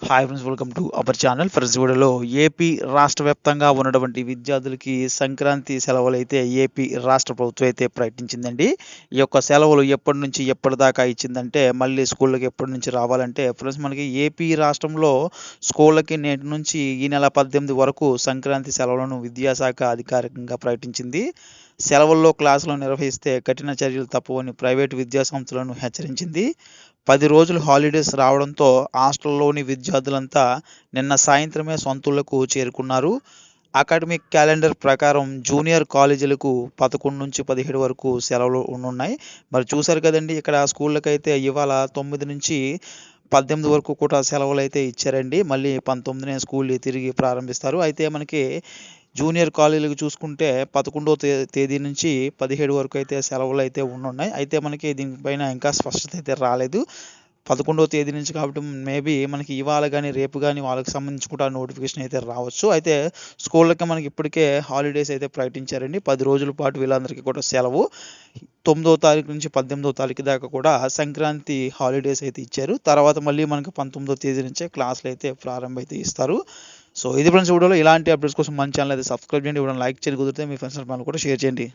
Hi friends, welcome to our channel. Friends, వీడియోలో AP రాష్ట్ర వ్యాప్తంగా ఉన్నటువంటి విద్యార్థులకి సంక్రాంతి సెలవులు అయితే ఏపీ రాష్ట్ర ప్రభుత్వం అయితే ప్రకటించిందండి. ఈ యొక్క సెలవులు ఎప్పటి నుంచి ఎప్పటిదాకా ఇచ్చిందంటే మళ్ళీ స్కూళ్ళకి ఎప్పటి నుంచి రావాలంటే ఫ్రెండ్స్, మనకి ఏపీ రాష్ట్రంలో స్కూళ్ళకి నేటి నుంచి ఈ నెల 18 వరకు సంక్రాంతి సెలవులను విద్యాశాఖ అధికారికంగా ప్రకటించింది. సెలవుల్లో క్లాసులు నిర్వహిస్తే కఠిన చర్యలు తప్పవని ప్రైవేటు విద్యాసంస్థలను హెచ్చరించింది. 10 రోజులు హాలిడేస్ రావడంతో హాస్టల్లోని విద్యార్థులంతా నిన్న సాయంత్రమే సొంతూళ్లకు చేరుకున్నారు. అకాడమిక్ క్యాలెండర్ ప్రకారం జూనియర్ కాలేజీలకు 11 నుంచి 17 వరకు సెలవులు ఉన్నాయి. మరి చూశారు కదండి, ఇక్కడ స్కూళ్ళకైతే ఇవాళ 9 నుంచి 18 వరకు కూడా సెలవులు అయితే ఇచ్చారండి. మళ్ళీ 19నే స్కూల్ తిరిగి ప్రారంభిస్తారు. అయితే మనకి జూనియర్ కాలేజీలకు చూసుకుంటే 11వ తేదీ నుంచి 17 వరకు అయితే సెలవులు అయితే ఉన్నాయి. అయితే మనకి దీనిపైన ఇంకా స్పష్టత అయితే రాలేదు. 11వ తేదీ నుంచి కాబట్టి మేబీ మనకి ఇవాళ కానీ రేపు కానీ వాళ్ళకి సంబంధించి కూడా నోటిఫికేషన్ అయితే రావచ్చు. అయితే స్కూళ్ళకి మనకి ఇప్పటికే హాలిడేస్ అయితే ప్రకటించారండి. 10 రోజుల పాటు వీళ్ళందరికీ కూడా సెలవు. 9వ తారీఖు నుంచి 18వ తారీఖు దాకా కూడా సంక్రాంతి హాలిడేస్ అయితే ఇచ్చారు. తర్వాత మళ్ళీ మనకి 19వ తేదీ నుంచే క్లాసులు అయితే ప్రారంభం అయితే ఇస్తారు. సో ఇది ఫ్రెండ్స్, వీడియోలో ఇలాంటి అప్డేట్స్ కోసం మన ఛానల్ అయితే సబ్స్క్రైబ్ చేయండి. వీడియోని లైక్ చేయండి, కుదిరితే మీ ఫ్రెండ్స్ కూడా షేర్ చేయండి.